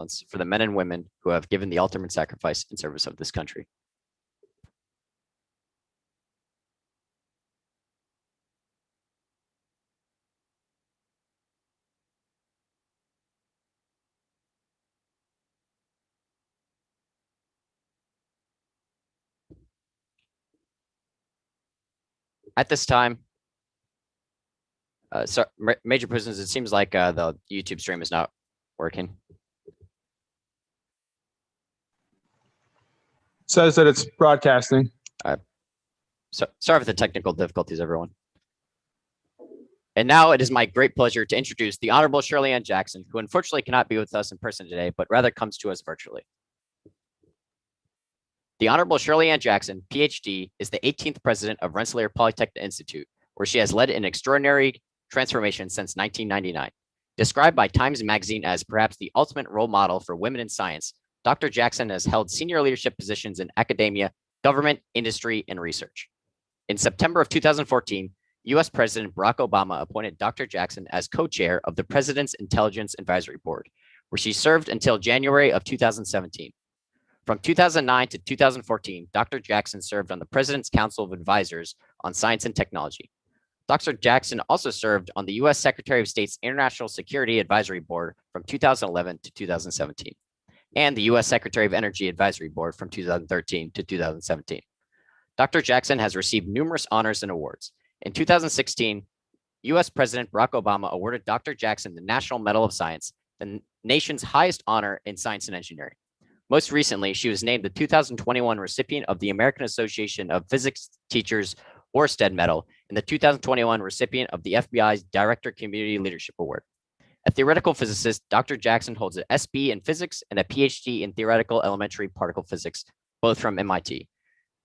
silence for the men and women who have given the ultimate sacrifice in service of this country. At this time, Major Prisons, it seems like the YouTube stream is not working. Says that it's broadcasting. So sorry for the technical difficulties, everyone. And now it is my great pleasure to introduce the Honorable Shirley Ann Jackson, who unfortunately cannot be with us in person today, but rather comes to us virtually. The Honorable Shirley Ann Jackson, PhD, is the 18th president of Rensselaer Polytechnic Institute, where she has led an extraordinary transformation since 1999. Described by Times Magazine as perhaps the ultimate role model for women in science, Dr. Jackson has held senior leadership positions in academia, government, industry, and research. In September of 2014, US President Barack Obama appointed Dr. Jackson as co-chair of the President's Intelligence Advisory Board, where she served until January of 2017. From 2009 to 2014, Dr. Jackson served on the President's Council of Advisors on Science and Technology. Dr. Jackson also served on the US Secretary of State's International Security Advisory Board from 2011 to 2017, and the US Secretary of Energy Advisory Board from 2013 to 2017. Dr. Jackson has received numerous honors and awards. In 2016, US President Barack Obama awarded Dr. Jackson the National Medal of Science, the nation's highest honor in science and engineering. Most recently, she was named the 2021 recipient of the American Association of Physics Teachers Oersted Medal and the 2021 recipient of the FBI's Director Community Leadership Award. A theoretical physicist, Dr. Jackson holds an SB in physics and a PhD in theoretical elementary particle physics, both from MIT.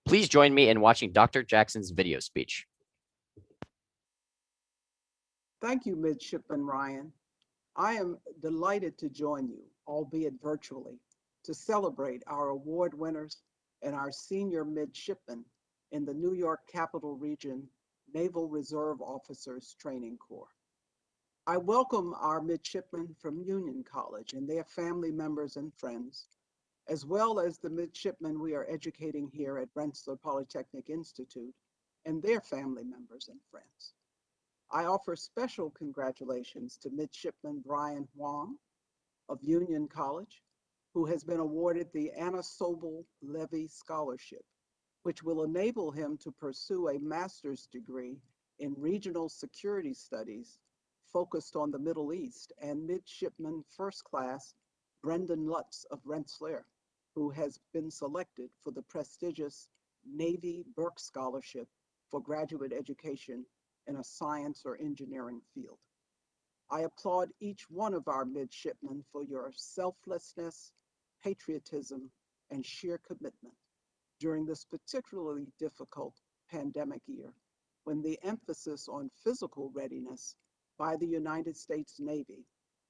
Please join me in watching Dr. Jackson's video speech. Thank you, Midshipman Ryan. I am delighted to join you, albeit virtually, to celebrate our award winners and our senior midshipmen in the New York Capital Region Naval Reserve Officers Training Corps. I welcome our midshipmen from Union College and their family members and friends, as well as the midshipmen we are educating here at Rensselaer Polytechnic Institute and their family members and friends. I offer special congratulations to Midshipman Brian Huang of Union College, who has been awarded the Anna Sobel Levy Scholarship, which will enable him to pursue a master's degree in regional security studies focused on the Middle East, and Midshipman First Class Brendan Lutz of Rensselaer, who has been selected for the prestigious Navy Burke Scholarship for graduate education in a science or engineering field. I applaud each one of our midshipmen for your selflessness, patriotism, and sheer commitment during this particularly difficult pandemic year, when the emphasis on physical readiness by the United States Navy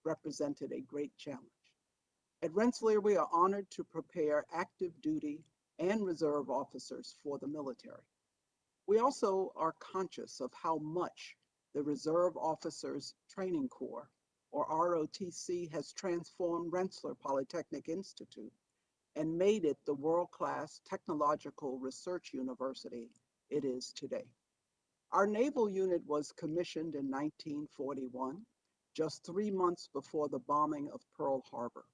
represented a great challenge. At Rensselaer, we are honored to prepare active duty and reserve officers for the military. We also are conscious of how much the Reserve Officers Training Corps, or ROTC, has transformed Rensselaer Polytechnic Institute and made it the world-class technological research university it is today. Our naval unit was commissioned in 1941, just 3 months before the bombing of Pearl Harbor.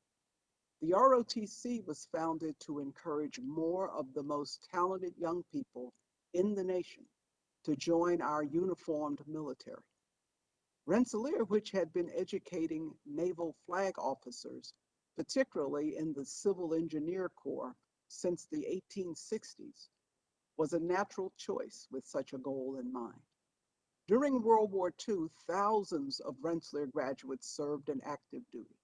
The ROTC was founded to encourage more of the most talented young people in the nation to join our uniformed military. Rensselaer, which had been educating naval flag officers, particularly in the Civil Engineer Corps, since the 1860s, was a natural choice with such a goal in mind. During World War II, thousands of Rensselaer graduates served in active duty.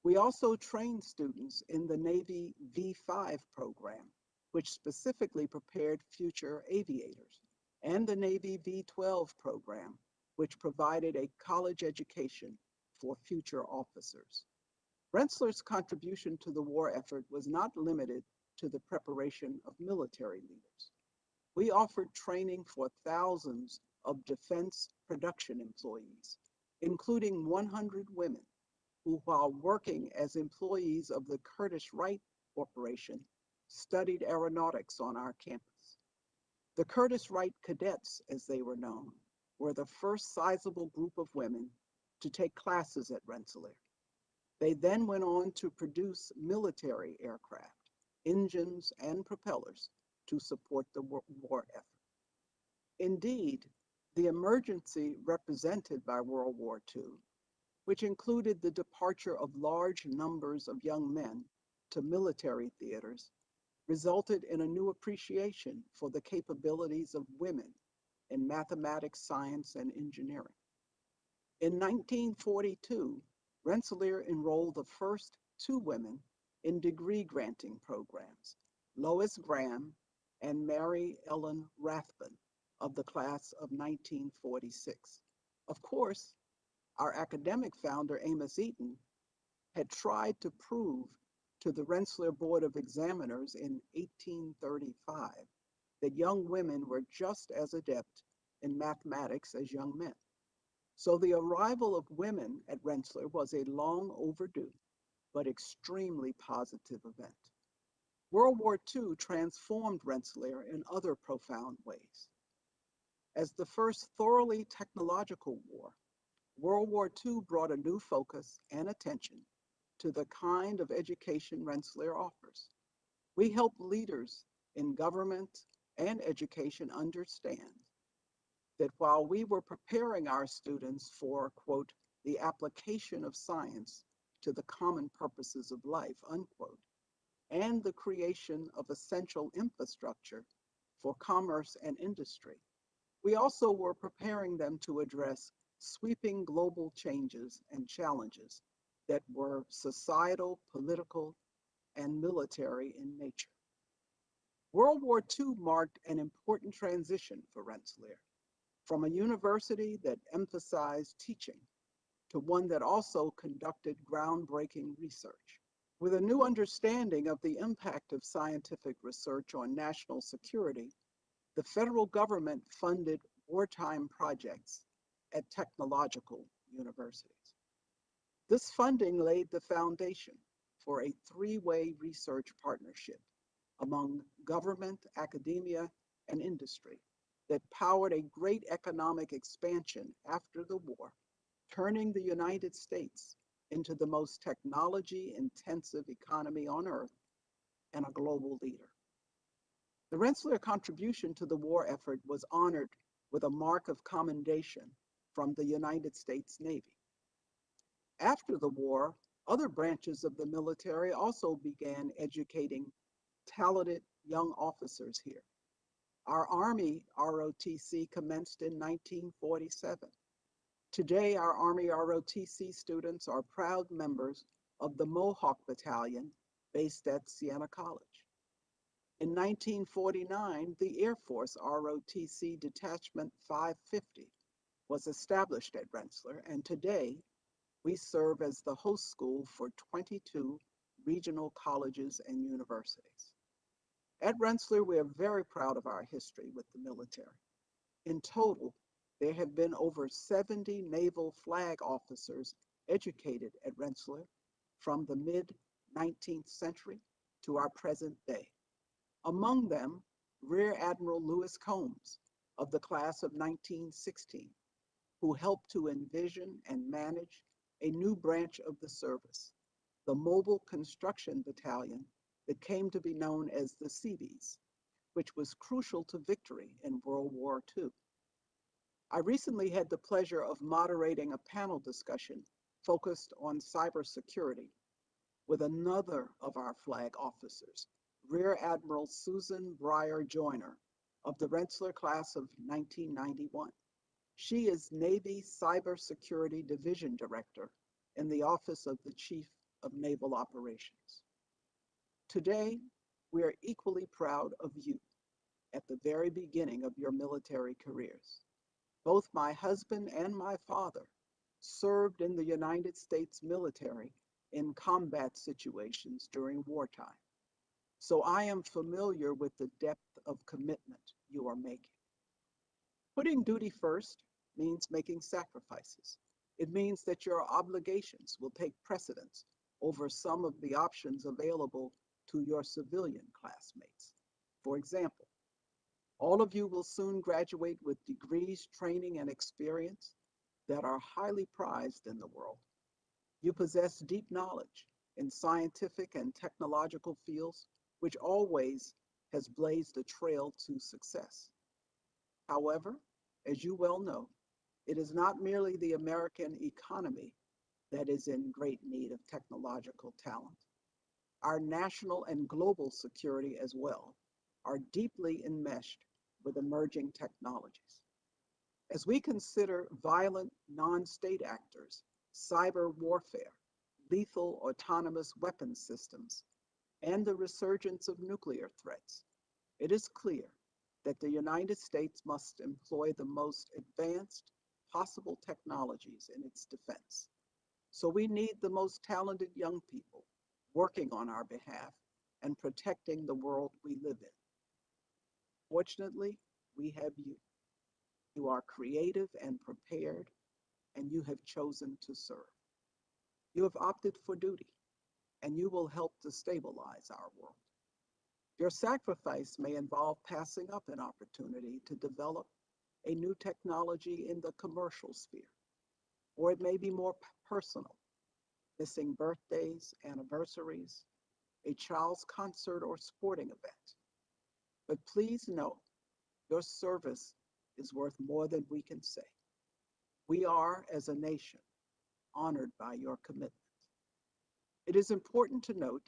We also trained students in the Navy V5 program, which specifically prepared future aviators, and the Navy V12 program, which provided a college education for future officers. Rensselaer's contribution to the war effort was not limited to the preparation of military leaders. We offered training for thousands of defense production employees, including 100 women, who, while working as employees of the Curtiss-Wright Corporation, studied aeronautics on our campus. The Curtiss-Wright Cadets, as they were known, were the first sizable group of women to take classes at Rensselaer. They then went on to produce military aircraft, engines, and propellers to support the war effort. Indeed, the emergency represented by World War II, which included the departure of large numbers of young men to military theaters, resulted in a new appreciation for the capabilities of women in mathematics, science, and engineering. In 1942, Rensselaer enrolled the first two women in degree granting programs, Lois Graham and Mary Ellen Rathbun of the class of 1946. Of course, our academic founder, Amos Eaton, had tried to prove to the Rensselaer Board of Examiners in 1835 that young women were just as adept in mathematics as young men. So the arrival of women at Rensselaer was a long overdue, but extremely positive event. World War II transformed Rensselaer in other profound ways. As the first thoroughly technological war, World War II brought a new focus and attention to the kind of education Rensselaer offers. We help leaders in government and education understand that while we were preparing our students for, quote, the application of science to the common purposes of life, unquote, and the creation of essential infrastructure for commerce and industry, we also were preparing them to address sweeping global changes and challenges that were societal, political, and military in nature. World War II marked an important transition for Rensselaer, from a university that emphasized teaching to one that also conducted groundbreaking research. With a new understanding of the impact of scientific research on national security, the federal government funded wartime projects at technological universities. This funding laid the foundation for a three-way research partnership among government, academia, and industry that powered a great economic expansion after the war, turning the United States into the most technology-intensive economy on earth and a global leader. The Rensselaer contribution to the war effort was honored with a mark of commendation from the United States Navy. After the war, other branches of the military also began educating talented young officers here. Our Army ROTC commenced in 1947. Today, our Army ROTC students are proud members of the Mohawk Battalion based at Siena College. In 1949, the Air Force ROTC Detachment 550 was established at Rensselaer, and today we serve as the host school for 22 regional colleges and universities. At Rensselaer, we are very proud of our history with the military. In total, there have been over 70 naval flag officers educated at Rensselaer from the mid-19th century to our present day. Among them, Rear Admiral Lewis Combs of the class of 1916, who helped to envision and manage a new branch of the service, the Mobile Construction Battalion that came to be known as the Seabees, which was crucial to victory in World War II. I recently had the pleasure of moderating a panel discussion focused on cybersecurity with another of our flag officers, Rear Admiral Susan Breyer Joyner of the Rensselaer class of 1991. She is Navy Cybersecurity Division Director in the Office of the Chief of Naval Operations. Today, we are equally proud of you at the very beginning of your military careers. Both my husband and my father served in the United States military in combat situations during wartime. So I am familiar with the depth of commitment you are making. Putting duty first means making sacrifices, It means that your obligations will take precedence over some of the options available to your civilian classmates. For example, all of you will soon graduate with degrees, training, and experience that are highly prized in the world. You possess deep knowledge in scientific and technological fields, which always has blazed a trail to success. However, as you well know, it is not merely the American economy that is in great need of technological talent. Our national and global security as well are deeply enmeshed with emerging technologies. As we consider violent non-state actors, cyber warfare, lethal autonomous weapons systems, and the resurgence of nuclear threats, it is clear that the United States must employ the most advanced possible technologies in its defense. So we need the most talented young people working on our behalf and protecting the world we live in. Fortunately, we have you. You are creative and prepared, and you have chosen to serve. You have opted for duty, and you will help to stabilize our world. Your sacrifice may involve passing up an opportunity to develop a new technology in the commercial sphere, or it may be more personal, missing birthdays, anniversaries, a child's concert or sporting event. But please know, your service is worth more than we can say. We are, as a nation, honored by your commitment. It is important to note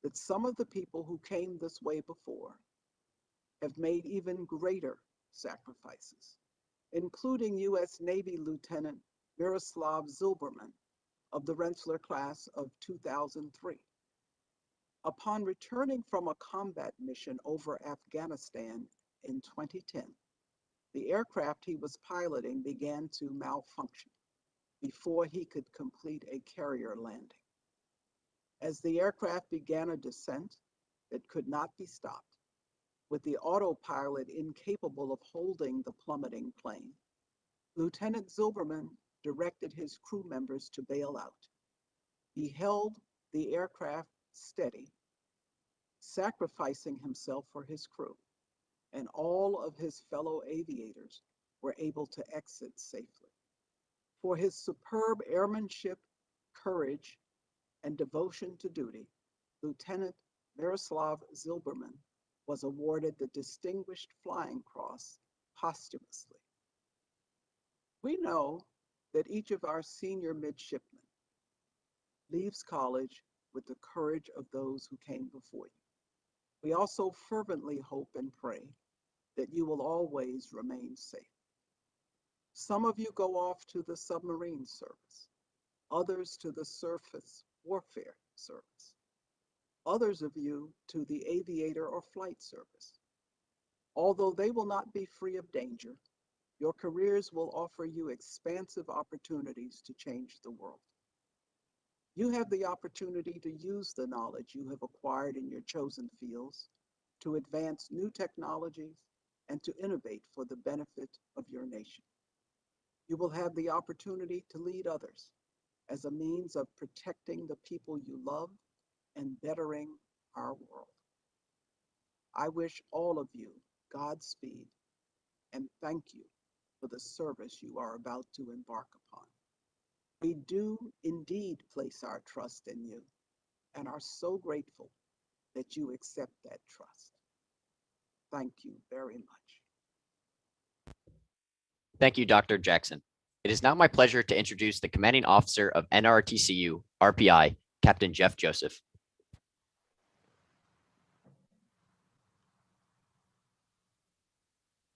that some of the people who came this way before have made even greater sacrifices, including U.S. Navy Lieutenant Miroslav Zilberman of the Rensselaer class of 2003. Upon returning from a combat mission over Afghanistan in 2010, the aircraft he was piloting began to malfunction before he could complete a carrier landing. As the aircraft began a descent that could not be stopped, with the autopilot incapable of holding the plummeting plane, Lieutenant Zilberman directed his crew members to bail out. He held the aircraft steady, sacrificing himself for his crew, and all of his fellow aviators were able to exit safely. For his superb airmanship, courage, and devotion to duty, Lieutenant Miroslav Zilberman was awarded the Distinguished Flying Cross posthumously. We know that each of our senior midshipmen leaves college with the courage of those who came before you. We also fervently hope and pray that you will always remain safe. Some of you go off to the submarine service, others to the surface warfare service, others of you to the aviator or flight service. Although they will not be free of danger, your careers will offer you expansive opportunities to change the world. You have the opportunity to use the knowledge you have acquired in your chosen fields to advance new technologies and to innovate for the benefit of your nation. You will have the opportunity to lead others as a means of protecting the people you love and bettering our world. I wish all of you Godspeed and thank you for the service you are about to embark upon. We do indeed place our trust in you and are so grateful that you accept that trust. Thank you very much. Thank you, Dr. Jackson. It is now my pleasure to introduce the Commanding Officer of NRTCU, RPI, Captain Jeff Joseph.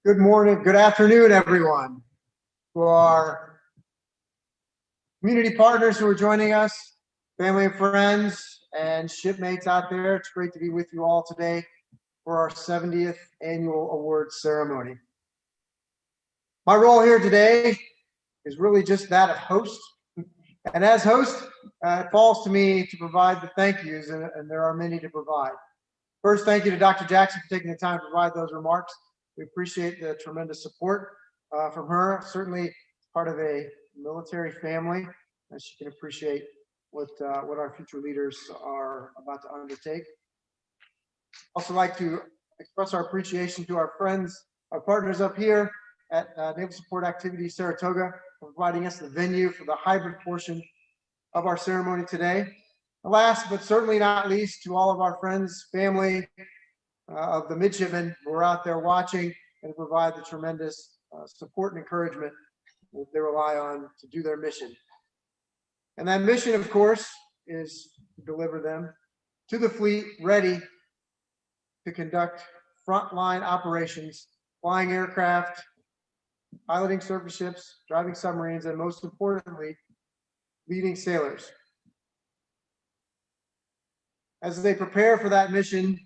Good morning, good afternoon, everyone. To our community partners who are joining us, family and friends, and shipmates out there, it's great to be with you all today for our 70th annual awards ceremony. My role here today is really just that of host. And as host, it falls to me to provide the thank yous, and there are many to provide. First, thank you to Dr. Jackson for taking the time to provide those remarks. We appreciate the tremendous support from her. Certainly part of a military family, as you can appreciate what our future leaders are about to undertake. Also like to express our appreciation to our friends, our partners up here at Naval Support Activities Saratoga for providing us the venue for the hybrid portion of our ceremony today. Last but certainly not least, to all of our friends, family of the midshipmen who are out there watching and provide the tremendous support and encouragement that they rely on to do their mission. And that mission, of course, is to deliver them to the fleet, ready to conduct frontline operations, flying aircraft, piloting surface ships, driving submarines, and most importantly, leading sailors. As they prepare for that mission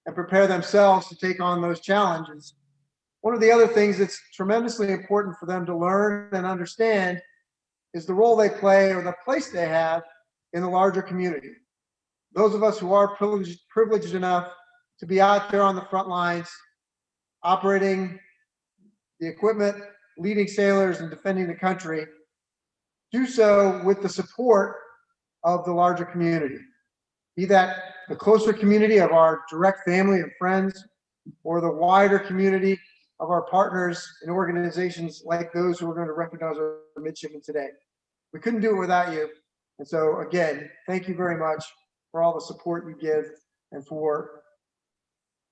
and prepare themselves to take on those challenges, one of the other things that's tremendously important for them to learn and understand is the role they play or the place they have in the larger community. Those of us who are privileged enough to be out there on the front lines, operating the equipment, leading sailors, and defending the country, do so with the support of the larger community. Be that the closer community of our direct family and friends, or the wider community of our partners in organizations like those who are going to recognize our midshipmen today. We couldn't do it without you. And so again, thank you very much for all the support you give and for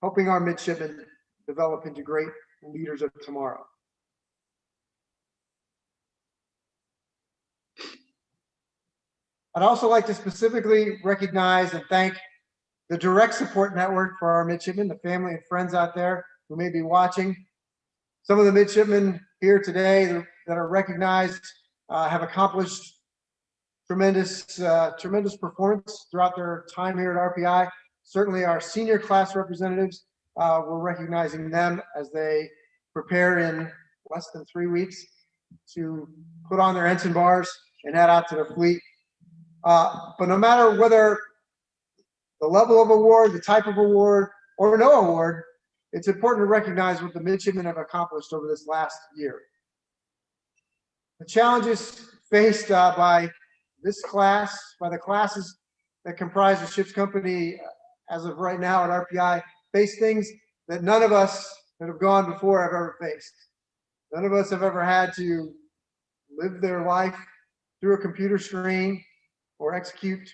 helping our midshipmen develop into great leaders of tomorrow. I'd also like to specifically recognize and thank the direct support network for our midshipmen, the family and friends out there who may be watching. Some of the midshipmen here today that are recognized have accomplished tremendous performance throughout their time here at RPI. Certainly our senior class representatives, we're recognizing them as they prepare in less than 3 weeks to put on their ensign bars and head out to the fleet. But no matter whether the level of award, the type of award, or no award, it's important to recognize what the midshipmen have accomplished over this last year. The challenges faced by this class, by the classes that comprise the ship's company as of right now at RPI, face things that none of us that have gone before have ever faced. None of us have ever had to live their life through a computer screen or execute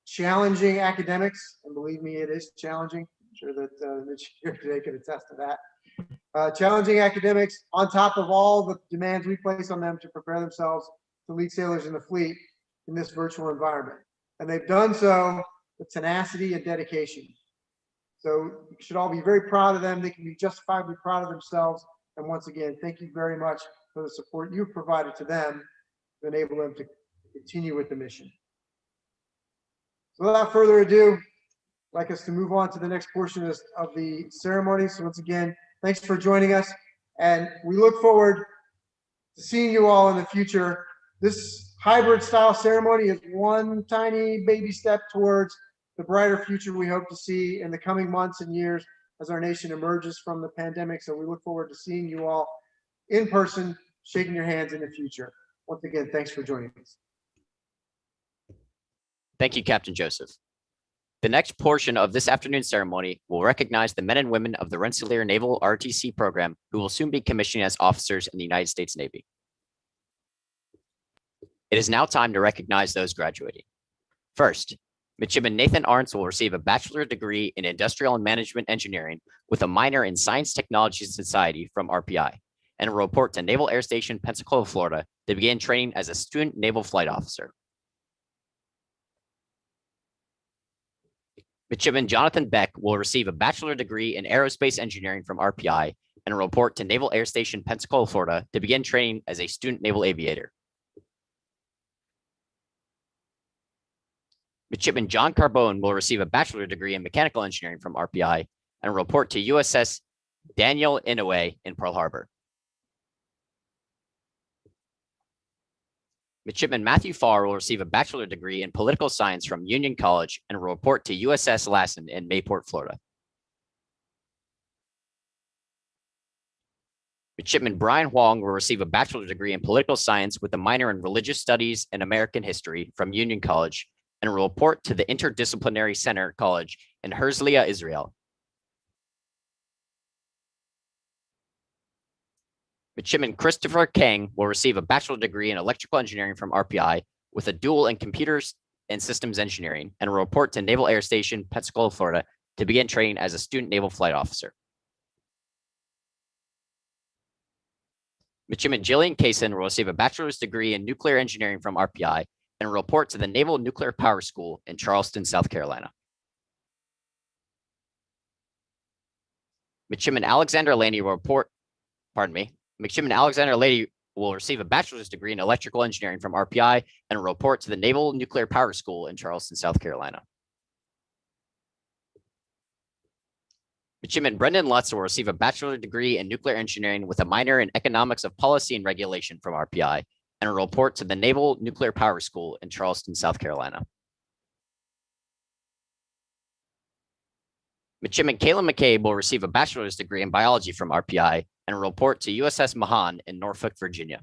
challenging academics. And believe me, it is challenging. I'm sure that Mitch here today can attest to that. Challenging academics on top of all the demands we place on them to prepare themselves to lead sailors in the fleet in this virtual environment. And they've done so with tenacity and dedication. So you should all be very proud of them. They can be justifiably proud of themselves. And once again, thank you very much for the support you've provided to them to enable them to continue with the mission. So without further ado, I'd like us to move on to the next portion of the ceremony. So once again, thanks for joining us. And we look forward to seeing you all in the future. This hybrid style ceremony is one tiny baby step towards the brighter future we hope to see in the coming months and years as our nation emerges from the pandemic. So we look forward to seeing you all in person, shaking your hands in the future. Once again, thanks for joining us. Thank you, Captain Joseph. The next portion of this afternoon's ceremony will recognize the men and women of the Rensselaer Naval RTC program who will soon be commissioning as officers in the United States Navy. It is now time to recognize those graduating. First, Midshipman Nathan Arntz will receive a bachelor's degree in Industrial and Management Engineering with a minor in Science, Technology, and Society from RPI, and will report to Naval Air Station, Pensacola, Florida, to begin training as a student naval flight officer. Midshipman Jonathan Beck will receive a bachelor's degree in Aerospace Engineering from RPI and will report to Naval Air Station, Pensacola, Florida, to begin training as a student naval aviator. Midshipman John Carbone will receive a bachelor's degree in Mechanical Engineering from RPI and report to USS Daniel Inouye in Pearl Harbor. Midshipman Matthew Farr will receive a bachelor's degree in Political Science from Union College and will report to USS Lassen in Mayport, Florida. Midshipman Brian Huang will receive a bachelor's degree in political science with a minor in religious studies and American history from Union College and will report to the Interdisciplinary Center College in Herzliya, Israel. Midshipman Christopher Kang will receive a bachelor's degree in electrical engineering from RPI with a dual in computers and systems engineering and will report to Naval Air Station, Pensacola, Florida, to begin training as a student naval flight officer. Midshipman Jillian Kaysen will receive a bachelor's degree in nuclear engineering from RPI and will report to the Naval Nuclear Power School in Charleston, South Carolina. Midshipman Alexander Laney will Midshipman Alexander Laney will receive a bachelor's degree in electrical engineering from RPI and will report to the Naval Nuclear Power School in Charleston, South Carolina. Midshipman Brendan Lutz will receive a bachelor's degree in nuclear engineering with a minor in economics of policy and regulation from RPI and will report to the Naval Nuclear Power School in Charleston, South Carolina. Midshipman Caleb McCabe will receive a bachelor's degree in biology from RPI and will report to USS Mahan in Norfolk, Virginia.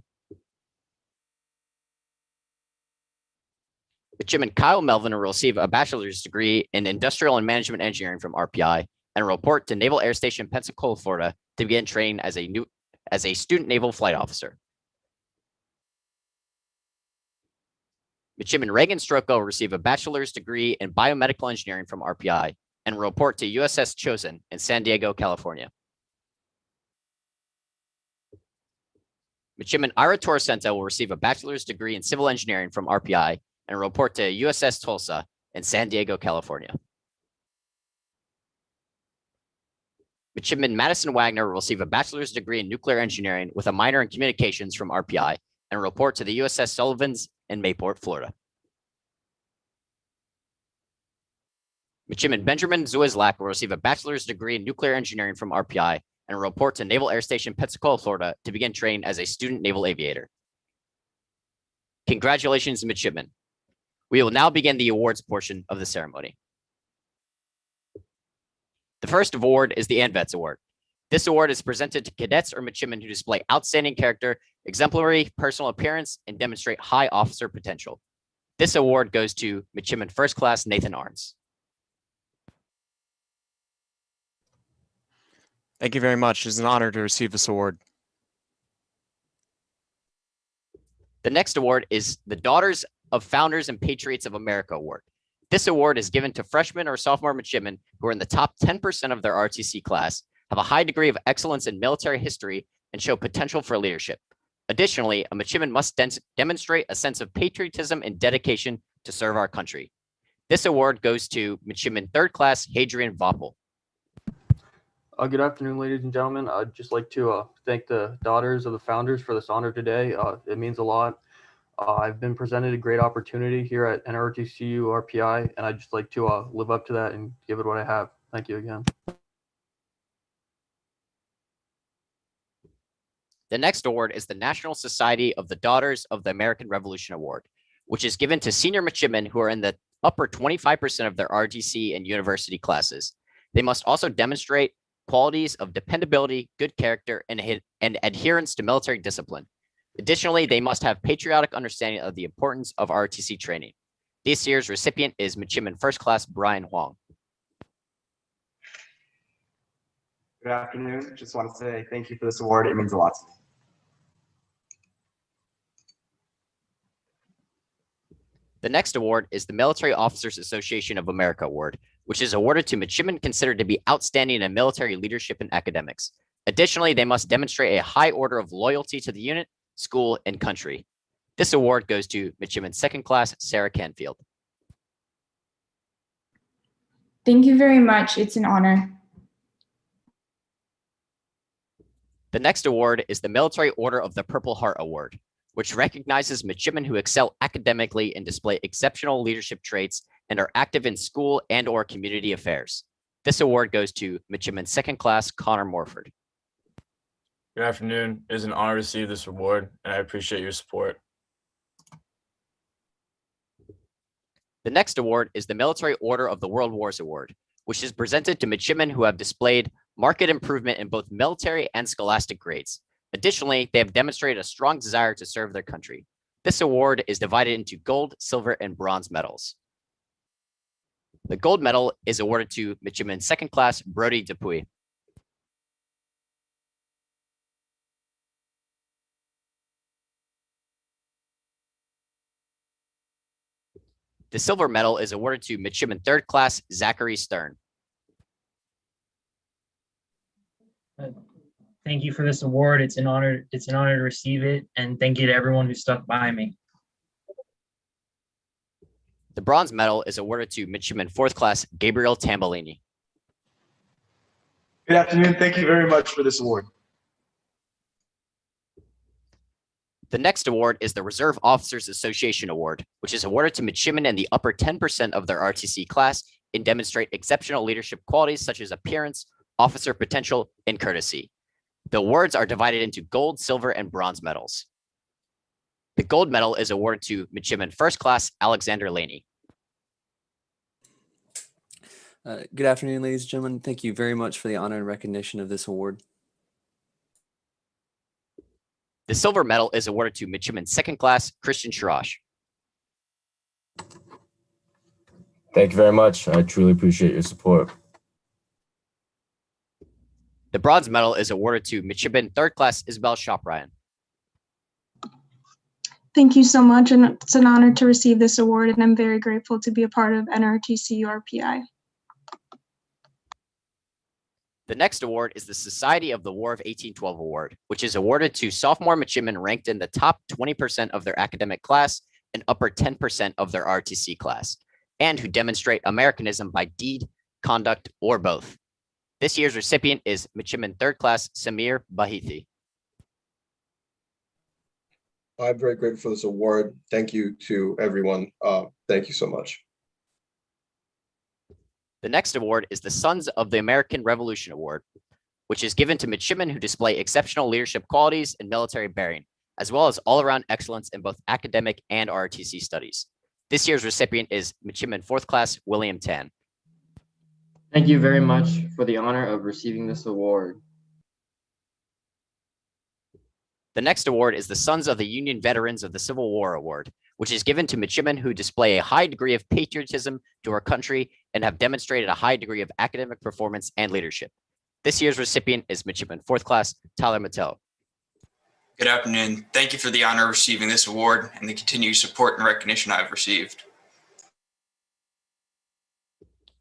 Midshipman Kyle Melvin will receive a bachelor's degree in industrial and management engineering from RPI and will report to Naval Air Station, Pensacola, Florida, to begin training as a student naval flight officer. Midshipman Reagan Stroko will receive a bachelor's degree in biomedical engineering from RPI and will report to USS Chosen in San Diego, California. Midshipman Ira Torcenta will receive a bachelor's degree in civil engineering from RPI and will report to USS Tulsa in San Diego, California. Midshipman Madison Wagner will receive a bachelor's degree in nuclear engineering with a minor in communications from RPI and report to the USS Sullivans in Mayport, Florida. Midshipman Benjamin Zuizlak will receive a bachelor's degree in nuclear engineering from RPI and report to Naval Air Station, Pensacola, Florida, to begin training as a student naval aviator. Congratulations, Midshipman. We will now begin the awards portion of the ceremony. The first award is the ANVETS Award. This award is presented to cadets or midshipmen who display outstanding character, exemplary personal appearance, and demonstrate high officer potential. This award goes to Midshipman First Class Nathan Arns. Thank you very much. It's an honor to receive this award. The next award is the Daughters of Founders and Patriots of America Award. This award is given to freshmen or sophomore midshipmen who are in the top 10% of their RTC class, have a high degree of excellence in military history, and show potential for leadership. Additionally, a midshipman must demonstrate a sense of patriotism and dedication to serve our country. This award goes to Midshipman Third Class Hadrian Voppel. Good afternoon, ladies and gentlemen. I'd just like to thank the Daughters of the Founders for this honor today. It means a lot. I've been presented a great opportunity here at NRTCU RPI, and I'd just like to live up to that and give it what I have. Thank you again. The next award is the National Society of the Daughters of the American Revolution Award, which is given to senior midshipmen who are in the upper 25% of their RTC and university classes. They must also demonstrate qualities of dependability, good character, and adherence to military discipline. Additionally, they must have patriotic understanding of the importance of RTC training. This year's recipient is Midshipman First Class Brian Huang. Good afternoon. Just want to say thank you for this award. It means a lot to me. The next award is the Military Officers Association of America Award, which is awarded to midshipmen considered to be outstanding in military leadership and academics. Additionally, they must demonstrate a high order of loyalty to the unit, school, and country. This award goes to Midshipman Second Class Sarah Canfield. Thank you very much. It's an honor. The next award is the Military Order of the Purple Heart Award, which recognizes midshipmen who excel academically and display exceptional leadership traits and are active in school and/or community affairs. This award goes to Midshipman Second Class Connor Morford. Good afternoon. It is an honor to receive this award, and I appreciate your support. The next award is the Military Order of the World Wars Award, which is presented to midshipmen who have displayed marked improvement in both military and scholastic grades. Additionally, they have demonstrated a strong desire to serve their country. This award is divided into gold, silver, and bronze medals. The gold medal is awarded to Midshipman Second Class Brody Dupuy. The silver medal is awarded to Midshipman Third Class Zachary Stern. Thank you for this award. It's an honor to receive it, and thank you to everyone who stuck by me. The bronze medal is awarded to Midshipman Fourth Class Gabriel Tambolini. Good afternoon. Thank you very much for this award. The next award is the Reserve Officers Association Award, which is awarded to midshipmen in the upper 10% of their RTC class and demonstrate exceptional leadership qualities such as appearance, officer potential, and courtesy. The awards are divided into gold, silver, and bronze medals. The gold medal is awarded to Midshipman First Class Alexander Laney. Good afternoon, ladies and gentlemen. Thank you very much for the honor and recognition of this award. The silver medal is awarded to Midshipman Second Class Christian Shirash. Thank you very much. I truly appreciate your support. The bronze medal is awarded to Midshipman Third Class Isabel Shopryan. Thank you so much, and it's an honor to receive this award, and I'm very grateful to be a part of NRTC URPI. The next award is the Society of the War of 1812 Award, which is awarded to sophomore midshipmen ranked in the top 20% of their academic class and upper 10% of their RTC class, and who demonstrate Americanism by deed, conduct, or both. This year's recipient is Midshipman Third Class Samir Bahithi. I'm very grateful for this award. Thank you to everyone. Thank you so much. The next award is the Sons of the American Revolution Award, which is given to midshipmen who display exceptional leadership qualities and military bearing, as well as all-around excellence in both academic and RTC studies. This year's recipient is Midshipman Fourth Class William Tan. Thank you very much for the honor of receiving this award. The next award is the Sons of the Union Veterans of the Civil War Award, which is given to midshipmen who display a high degree of patriotism to our country and have demonstrated a high degree of academic performance and leadership. This year's recipient is Midshipman Fourth Class Tyler Mattel. Good afternoon. Thank you for the honor of receiving this award and the continued support and recognition I've received.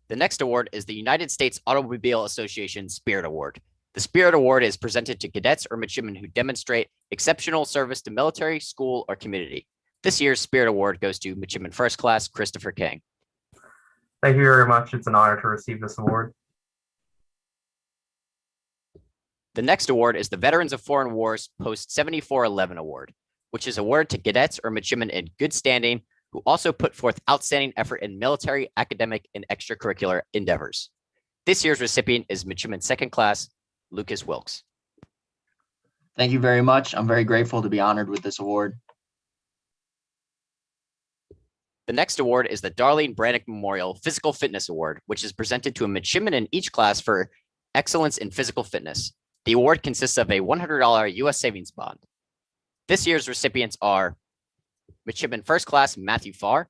The next award is the United States Automobile Association Spirit Award. The Spirit Award is presented to cadets or midshipmen who demonstrate exceptional service to military, school, or community. This year's Spirit Award goes to Midshipman First Class Christopher King. Thank you very much. It's an honor to receive this award. The next award is the Veterans of Foreign Wars Post 7411 Award, which is awarded to cadets or midshipmen in good standing who also put forth outstanding effort in military, academic, and extracurricular endeavors. This year's recipient is Midshipman Second Class Lucas Wilkes. Thank you very much. I'm very grateful to be honored with this award. The next award is the Darlene Brannick Memorial Physical Fitness Award, which is presented to a midshipman in each class for excellence in physical fitness. The award consists of a $100 U.S. savings bond. This year's recipients are Midshipman First Class Matthew Farr.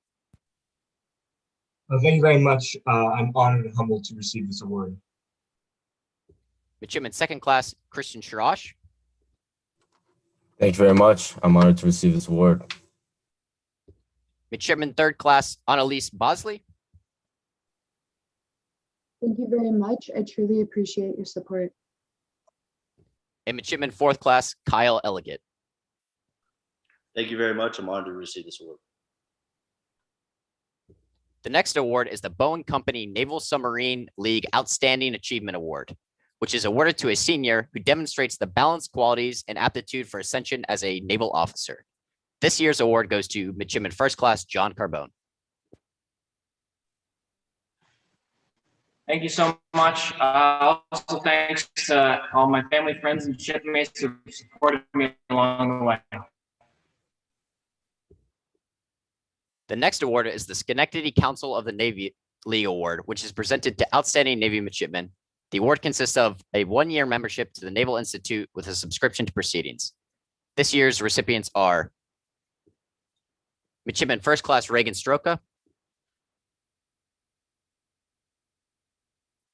Thank you very much. I'm honored and humbled to receive this award. Midshipman Second Class Christian Shirash. Thank you very much. I'm honored to receive this award. Midshipman Third Class Annalise Bosley. Thank you very much. I truly appreciate your support. And Midshipman Fourth Class Kyle Elegant. Thank you very much. I'm honored to receive this award. The next award is the Bowen Company Naval Submarine League Outstanding Achievement Award, which is awarded to a senior who demonstrates the balanced qualities and aptitude for ascension as a naval officer. This year's award goes to Midshipman First Class John Carbone. Thank you so much. Also, thanks to all my family, friends, and shipmates who supported me along the way. The next award is the Schenectady Council of the Navy League Award, which is presented to outstanding Navy midshipmen. The award consists of a one-year membership to the Naval Institute with a subscription to proceedings. This year's recipients are Midshipman First Class Reagan Stroka,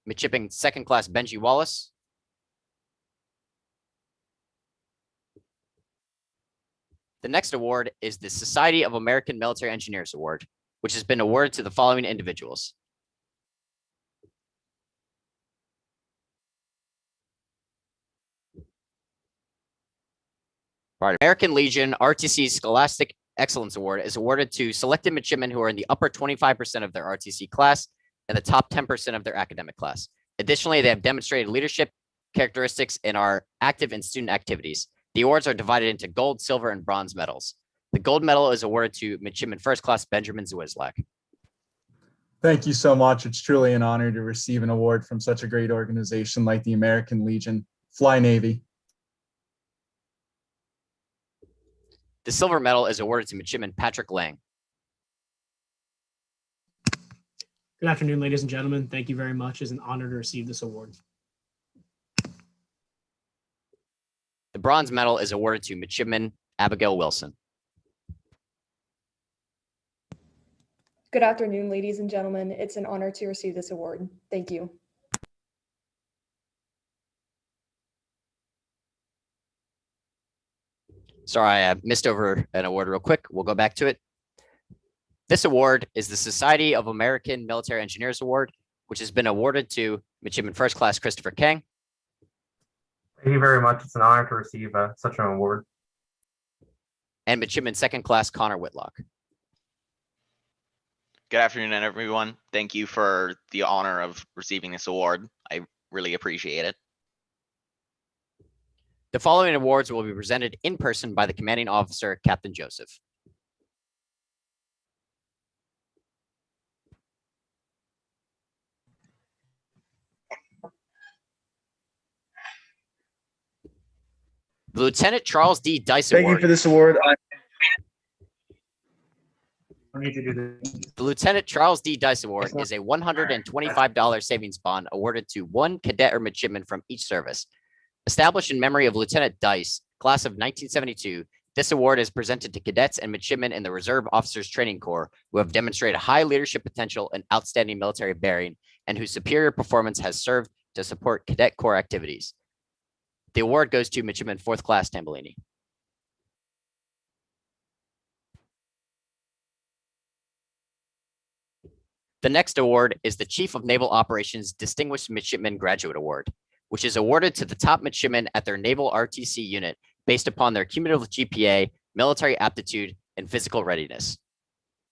Midshipman Second Class Benji Wallace, the next award is the Society of American Military Engineers Award, which has been awarded to the following individuals. American Legion RTC Scholastic Excellence Award is awarded to selected midshipmen who are in the upper 25% of their RTC class and the top 10% of their academic class. Additionally, they have demonstrated leadership characteristics and are active in student activities. The awards are divided into gold, silver, and bronze medals. The gold medal is awarded to Midshipman First Class Benjamin Zwislak. Thank you so much. It's truly an honor to receive an award from such a great organization like the American Legion. Fly Navy. The silver medal is awarded to Midshipman Patrick Lang. Good afternoon, ladies and gentlemen. Thank you very much. It's an honor to receive this award. The bronze medal is awarded to Midshipman Abigail Wilson. Good afternoon, ladies and gentlemen. It's an honor to receive this award. Thank you. Sorry, I missed over an award real quick. We'll go back to it. This award is the Society of American Military Engineers Award, which has been awarded to Midshipman First Class Christopher Kang. Thank you very much. It's an honor to receive such an award. And Midshipman Second Class Connor Whitlock. Good afternoon, everyone. Thank you for the honor of receiving this award. I really appreciate it. The following awards will be presented in person by the commanding officer, Captain Joseph. The Lieutenant Charles D. Dice Thank Award. you for this award. The Lieutenant Charles D. Dice Award is a $125 savings bond awarded to one cadet or midshipman from each service. Established in memory of Lieutenant Dice, class of 1972, this award is presented to cadets and midshipmen in the Reserve Officers Training Corps who have demonstrated high leadership potential and outstanding military bearing, and whose superior performance has served to support Cadet Corps activities. The award goes to Midshipman Fourth Class Tambellini. The next award is the Chief of Naval Operations Distinguished Midshipman Graduate Award, which is awarded to the top midshipmen at their Naval RTC unit based upon their cumulative GPA, military aptitude, and physical readiness.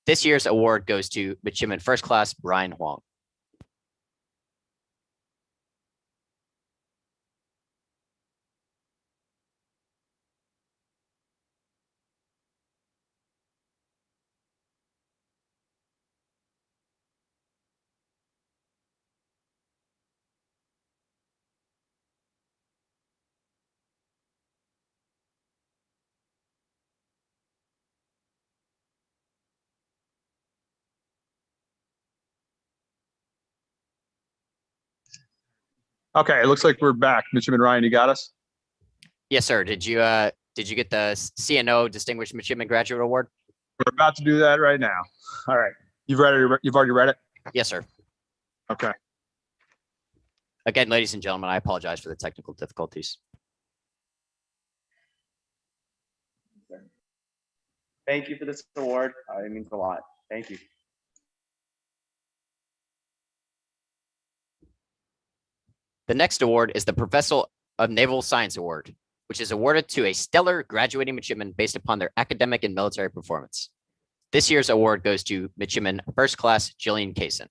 This year's award goes to Midshipman First Class Brian Huang. Okay, it looks like we're back. Midshipman Ryan, you got us? Yes, sir. Did you get the CNO Distinguished Midshipman Graduate Award? We're about to do that right now. All right. You've already read it? Yes, sir. Okay. Again, ladies and gentlemen, I apologize for the technical difficulties. Thank you for this award. It means a lot. Thank you. The next award is the Professor of Naval Science Award, which is awarded to a stellar graduating midshipman based upon their academic and military performance. This year's award goes to Midshipman First Class Jillian Kaysen.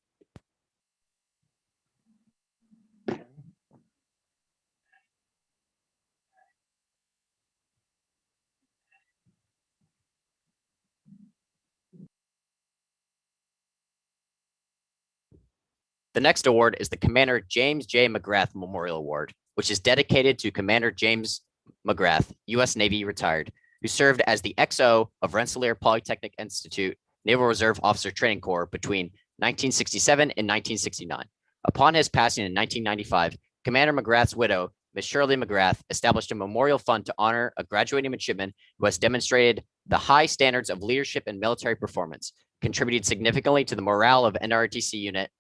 The next award is the Commander James J. McGrath Memorial Award, which is dedicated to Commander James McGrath, U.S. Navy retired, who served as the XO of Rensselaer Polytechnic Institute, Naval Reserve Officer Training Corps between 1967 and 1969. Upon his passing in 1995, Commander McGrath's widow, Ms. Shirley McGrath, established a memorial fund to honor a graduating midshipman who has demonstrated the high standards of leadership and military performance, contributed significantly to the morale of NROTC unit,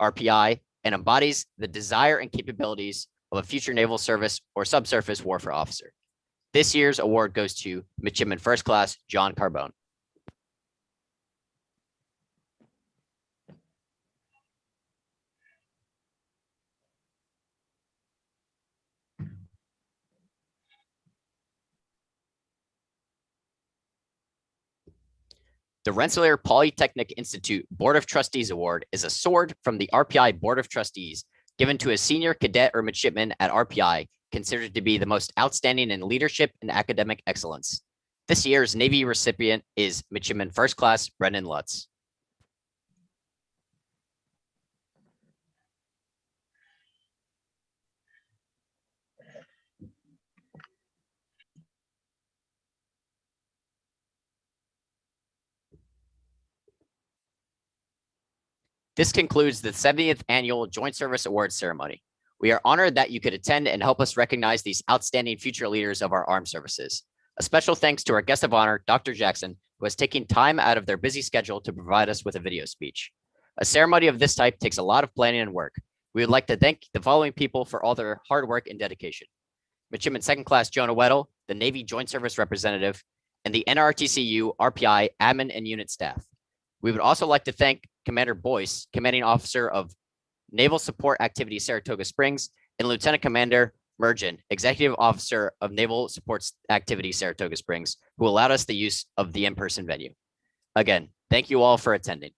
RPI, and embodies the desire and capabilities of a future naval service or subsurface warfare officer. This year's award goes to Midshipman First Class John Carbone. The Rensselaer Polytechnic Institute Board of Trustees Award is a sword from the RPI Board of Trustees given to a senior cadet or midshipman at RPI considered to be the most outstanding in leadership and academic excellence. This year's Navy recipient is Midshipman First Class Brendan Lutz. This concludes the 70th Annual Joint Service Awards Ceremony. We are honored that you could attend and help us recognize these outstanding future leaders of our armed services. A special thanks to our guest of honor, Dr. Jackson, who has taken time out of their busy schedule to provide us with a video speech. A ceremony of this type takes a lot of planning and work. We would like to thank the following people for all their hard work and dedication. Midshipman Second Class Jonah Weddle, the Navy Joint Service Representative, and the NRTCU RPI admin and unit staff. We would also like to thank Commander Boyce, Commanding Officer of Naval Support Activity Saratoga Springs, and Lieutenant Commander Mergen, Executive Officer of Naval Support Activity Saratoga Springs, who allowed us the use of the in-person venue. Again, thank you all for attending.